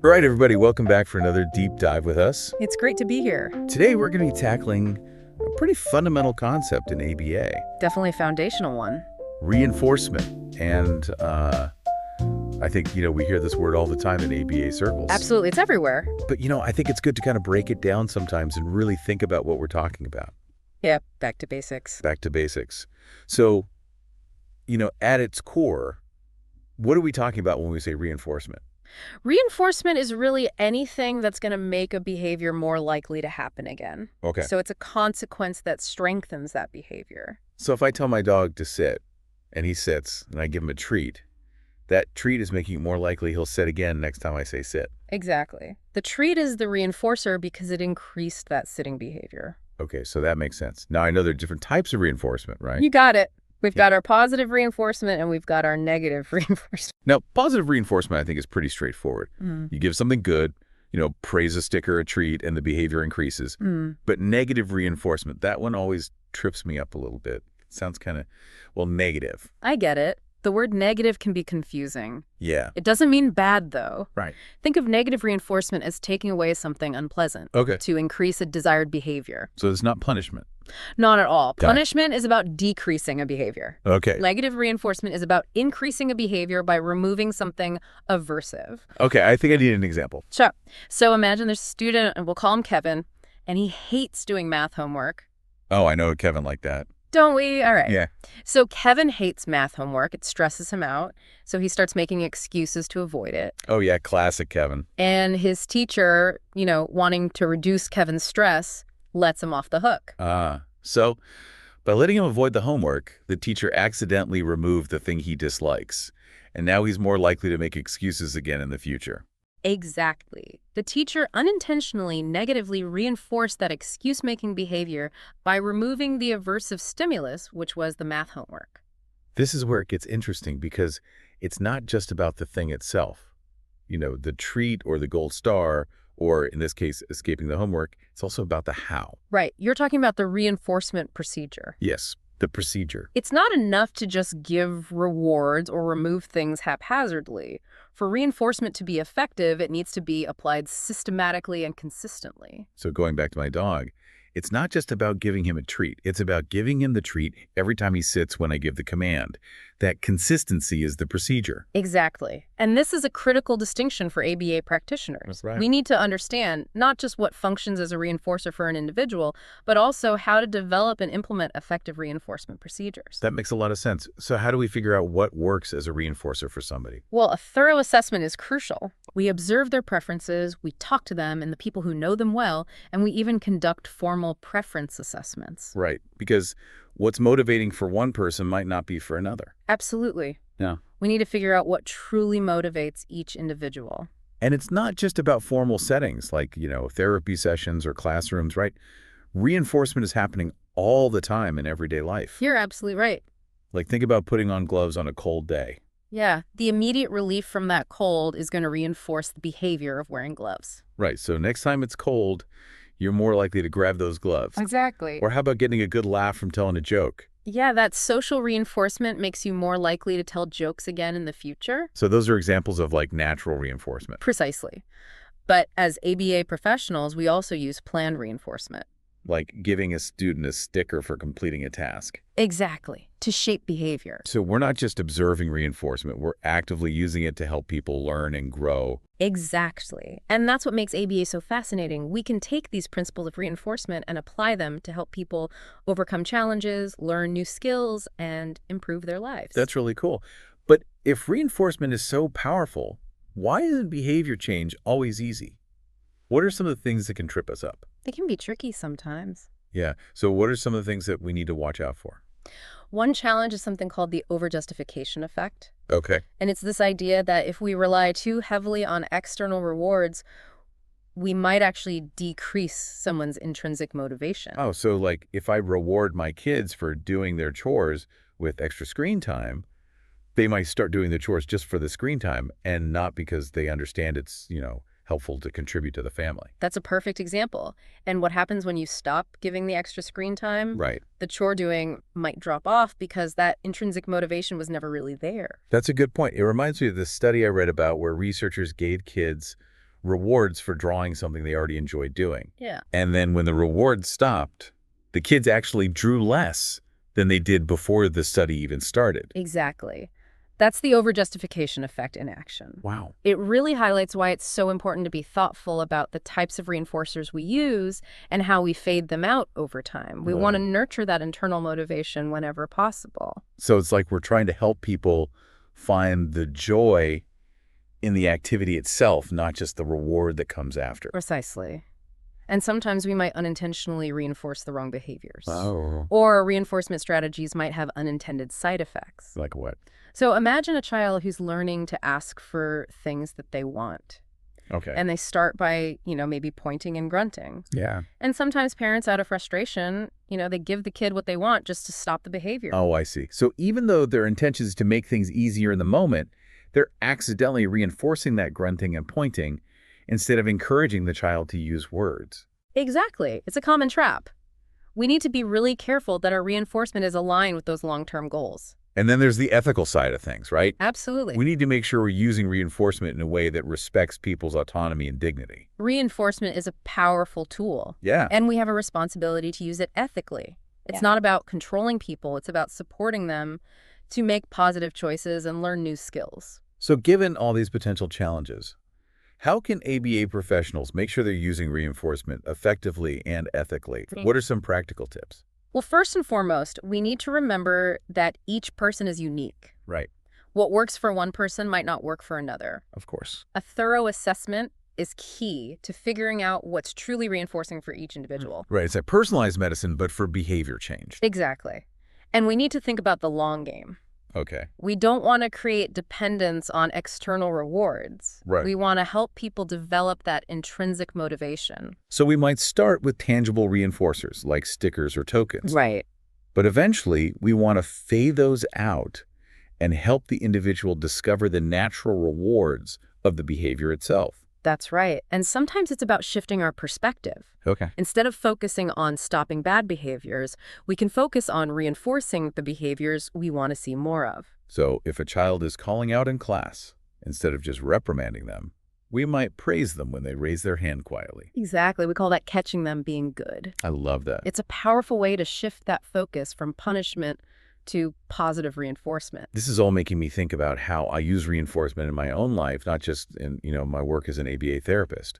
All right, everybody, welcome back for another deep dive with us. It's great to be here. Today, we're going to be tackling a pretty fundamental concept in ABA. Definitely a foundational one. Reinforcement. And I think, we hear this word all the time in ABA circles. Absolutely. It's everywhere. But, I think it's good to kind of break it down sometimes and really think about what we're talking about. Yeah, back to basics. Back to basics. So, at its core, what are we talking about when we say reinforcement? Reinforcement is really anything that's going to make a behavior more likely to happen again. Okay. So it's a consequence that strengthens that behavior. So if I tell my dog to sit, and he sits, and I give him a treat, that treat is making it more likely he'll sit again next time I say sit. Exactly. The treat is the reinforcer because it increased that sitting behavior. Okay, so that makes sense. Now, I know there are different types of reinforcement, right? You got it. We've got our positive reinforcement and we've got our negative reinforcement. Now, positive reinforcement, I think, is pretty straightforward. You give something good, praise a stick or a treat, and the behavior increases. But negative reinforcement, that one always trips me up a little bit. It sounds kind of, negative. I get it. The word negative can be confusing. Yeah. It doesn't mean bad, though. Right. Think of negative reinforcement as taking away something unpleasant to increase a desired behavior. So it's not punishment. Not at all. Got it. Punishment is about decreasing a behavior. Okay. Negative reinforcement is about increasing a behavior by removing something aversive. Okay, I think I need an example. Sure. So imagine there's a student, and we'll call him Kevin, and he hates doing math homework. Oh, I know a Kevin like that. Don't we? All right. Yeah. So Kevin hates math homework. It stresses him out. So he starts making excuses to avoid it. Oh, yeah, classic Kevin. And his teacher, wanting to reduce Kevin's stress, lets him off the hook. So by letting him avoid the homework, the teacher accidentally removed the thing he dislikes. And now he's more likely to make excuses again in the future. Exactly. The teacher unintentionally negatively reinforced that excuse-making behavior by removing the aversive stimulus, which was the math homework. This is where it gets interesting because it's not just about the thing itself. The treat or the gold star, or in this case, escaping the homework. It's also about the how. Right. You're talking about the reinforcement procedure. Yes, the procedure. It's not enough to just give rewards or remove things haphazardly. For reinforcement to be effective, it needs to be applied systematically and consistently. So going back to my dog, it's not just about giving him a treat. It's about giving him the treat every time he sits when I give the command. That consistency is the procedure. Exactly. And this is a critical distinction for ABA practitioners. That's right. We need to understand not just what functions as a reinforcer for an individual, but also how to develop and implement effective reinforcement procedures. That makes a lot of sense. So how do we figure out what works as a reinforcer for somebody? Well, a thorough assessment is crucial. We observe their preferences, we talk to them and the people who know them well, and we even conduct formal preference assessments. Right, because what's motivating for one person might not be for another. Absolutely. Yeah. We need to figure out what truly motivates each individual. And it's not just about formal settings like, therapy sessions or classrooms, right? Reinforcement is happening all the time in everyday life. You're absolutely right. Like think about putting on gloves on a cold day. Yeah, the immediate relief from that cold is going to reinforce the behavior of wearing gloves. Right, so next time it's cold, you're more likely to grab those gloves. Exactly. Or how about getting a good laugh from telling a joke? Yeah, that social reinforcement makes you more likely to tell jokes again in the future. So those are examples of natural reinforcement. Precisely. But as ABA professionals, we also use planned reinforcement. Like giving a student a sticker for completing a task. Exactly, to shape behavior. So we're not just observing reinforcement, we're actively using it to help people learn and grow. Exactly. And that's what makes ABA so fascinating. We can take these principles of reinforcement and apply them to help people overcome challenges, learn new skills, and improve their lives. That's really cool. But if reinforcement is so powerful, why isn't behavior change always easy? What are some of the things that can trip us up? It can be tricky sometimes. Yeah. So what are some of the things that we need to watch out for? One challenge is something called the overjustification effect. Okay. And it's this idea that if we rely too heavily on external rewards, we might actually decrease someone's intrinsic motivation. Oh, so if I reward my kids for doing their chores with extra screen time, they might start doing the chores just for the screen time and not because they understand it's, helpful to contribute to the family. That's a perfect example. And what happens when you stop giving the extra screen time? Right. The chore doing might drop off because that intrinsic motivation was never really there. That's a good point. It reminds me of this study I read about where researchers gave kids rewards for drawing something they already enjoyed doing. Yeah. And then when the rewards stopped, the kids actually drew less than they did before the study even started. Exactly. That's the overjustification effect in action. Wow. It really highlights why it's so important to be thoughtful about the types of reinforcers we use and how we fade them out over time. We want to nurture that internal motivation whenever possible. So it's like we're trying to help people find the joy in the activity itself, not just the reward that comes after. Precisely. And sometimes we might unintentionally reinforce the wrong behaviors. Oh. Or reinforcement strategies might have unintended side effects. Like what? So imagine a child who's learning to ask for things that they want. Okay. And they start by, maybe pointing and grunting. Yeah. And sometimes parents, out of frustration, they give the kid what they want just to stop the behavior. Oh, I see. So even though their intention is to make things easier in the moment, they're accidentally reinforcing that grunting and pointing instead of encouraging the child to use words. Exactly. It's a common trap. We need to be really careful that our reinforcement is aligned with those long-term goals. And then there's the ethical side of things, right? Absolutely. We need to make sure we're using reinforcement in a way that respects people's autonomy and dignity. Reinforcement is a powerful tool. Yeah. And we have a responsibility to use it ethically. It's not about controlling people. It's about supporting them to make positive choices and learn new skills. So given all these potential challenges, how can ABA professionals make sure they're using reinforcement effectively and ethically? What are some practical tips? Well, first and foremost, we need to remember that each person is unique. Right. What works for one person might not work for another. Of course. A thorough assessment is key to figuring out what's truly reinforcing for each individual. Right. It's like personalized medicine, but for behavior change. Exactly. And we need to think about the long game. Okay. We don't want to create dependence on external rewards. Right. We want to help people develop that intrinsic motivation. So we might start with tangible reinforcers like stickers or tokens. Right. But eventually, we want to fade those out and help the individual discover the natural rewards of the behavior itself. That's right. And sometimes it's about shifting our perspective. Okay. Instead of focusing on stopping bad behaviors, we can focus on reinforcing the behaviors we want to see more of. So if a child is calling out in class, instead of just reprimanding them, we might praise them when they raise their hand quietly. Exactly. We call that catching them being good. I love that. It's a powerful way to shift that focus from punishment to positive reinforcement. This is all making me think about how I use reinforcement in my own life, not just in, my work as an ABA therapist.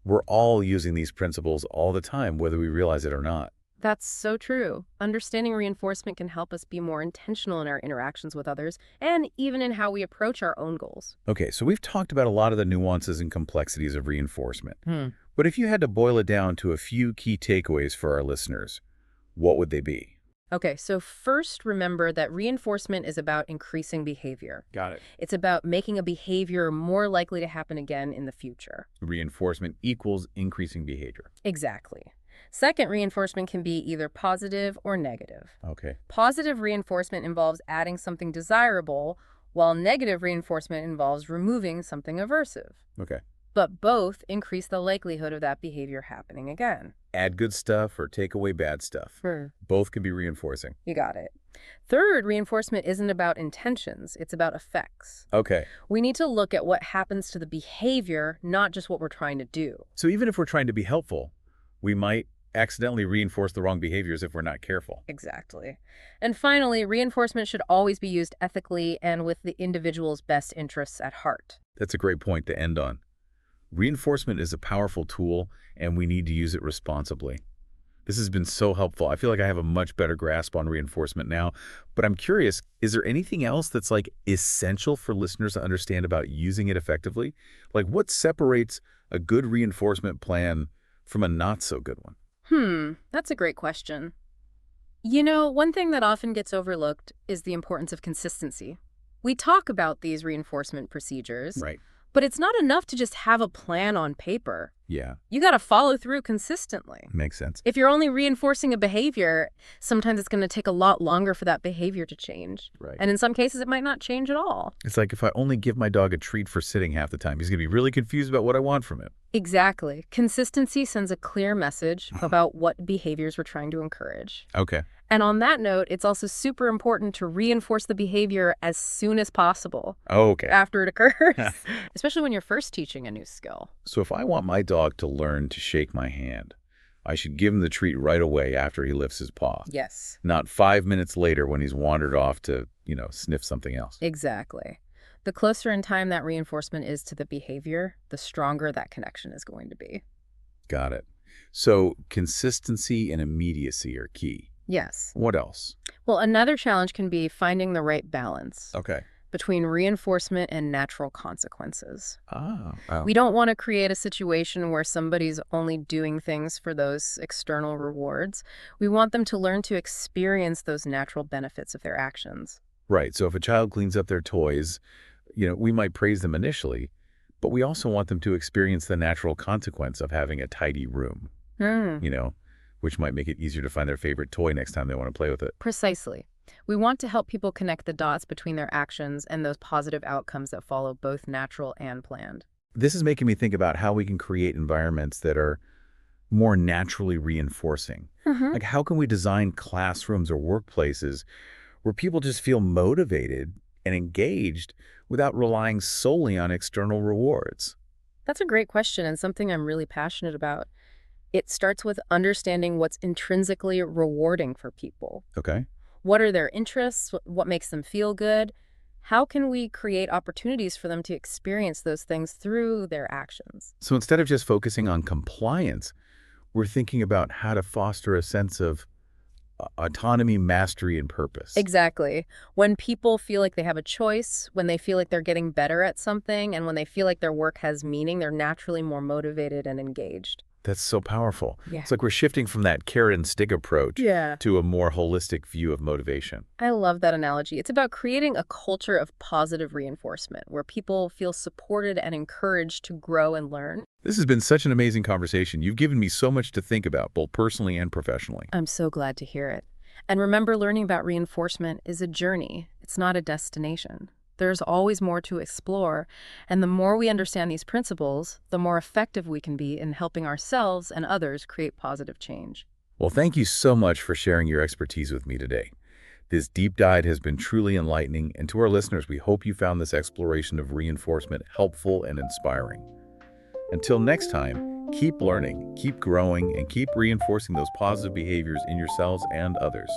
We're all using these principles all the time, whether we realize it or not. That's so true. Understanding reinforcement can help us be more intentional in our interactions with others and even in how we approach our own goals. Okay, so we've talked about a lot of the nuances and complexities of reinforcement. But if you had to boil it down to a few key takeaways for our listeners, what would they be? Okay, so first, remember that reinforcement is about increasing behavior. Got it. It's about making a behavior more likely to happen again in the future. Reinforcement equals increasing behavior. Exactly. Second, reinforcement can be either positive or negative. Okay. Positive reinforcement involves adding something desirable, while negative reinforcement involves removing something aversive. Okay. But both increase the likelihood of that behavior happening again. Add good stuff or take away bad stuff. Both can be reinforcing. You got it. Third, reinforcement isn't about intentions. It's about effects. Okay. We need to look at what happens to the behavior, not just what we're trying to do. So even if we're trying to be helpful, we might accidentally reinforce the wrong behaviors if we're not careful. Exactly. And finally, reinforcement should always be used ethically and with the individual's best interests at heart. That's a great point to end on. Reinforcement is a powerful tool, and we need to use it responsibly. This has been so helpful. I feel like I have a much better grasp on reinforcement now, but I'm curious, is there anything else that's essential for listeners to understand about using it effectively? What separates a good reinforcement plan from a not so good one? That's a great question. One thing that often gets overlooked is the importance of consistency. We talk about these reinforcement procedures. Right. But it's not enough to just have a plan on paper. Yeah, You got to follow through consistently. makes sense. If you're only reinforcing a behavior, sometimes it's going to take a lot longer for that behavior to change. Right. And in some cases, it might not change at all. It's like if I only give my dog a treat for sitting half the time, he's going to be really confused about what I want from him. Exactly. Consistency sends a clear message about what behaviors we're trying to encourage. Okay. And on that note, it's also super important to reinforce the behavior as soon as possible Okay. after it occurs, especially when you're first teaching a new skill. So if I want my dog to learn to shake my hand, I should give him the treat right away after he lifts his paw, Yes, not 5 minutes later when he's wandered off to, sniff something else. exactly. The closer in time that reinforcement is to the behavior, the stronger that connection is going to be. Got it. So consistency and immediacy are key. Yes. What else? Well, another challenge can be finding the right balance Okay. between reinforcement and natural consequences. Oh. We don't want to create a situation where somebody's only doing things for those external rewards. We want them to learn to experience those natural benefits of their actions. Right. So if a child cleans up their toys, we might praise them initially, but we also want them to experience the natural consequence of having a tidy room, which might make it easier to find their favorite toy next time they want to play with it. Precisely. We want to help people connect the dots between their actions and those positive outcomes that follow both natural and planned. This is making me think about how we can create environments that are more naturally reinforcing. Like how can we design classrooms or workplaces where people just feel motivated and engaged without relying solely on external rewards? That's a great question and something I'm really passionate about. It starts with understanding what's intrinsically rewarding for people. Okay. What are their interests? What makes them feel good? How can we create opportunities for them to experience those things through their actions? So instead of just focusing on compliance, we're thinking about how to foster a sense of autonomy, mastery, and purpose. Exactly. When people feel like they have a choice, when they feel like they're getting better at something, and when they feel like their work has meaning, they're naturally more motivated and engaged. That's so powerful. Yeah. It's like we're shifting from that carrot and stick approach to a more holistic view of motivation. I love that analogy. It's about creating a culture of positive reinforcement where people feel supported and encouraged to grow and learn. This has been such an amazing conversation. You've given me so much to think about, both personally and professionally. I'm so glad to hear it. And remember, learning about reinforcement is a journey. It's not a destination. There's always more to explore, and the more we understand these principles, the more effective we can be in helping ourselves and others create positive change. Well, thank you so much for sharing your expertise with me today. This deep dive has been truly enlightening, and to our listeners, we hope you found this exploration of reinforcement helpful and inspiring. Until next time, keep learning, keep growing, and keep reinforcing those positive behaviors in yourselves and others.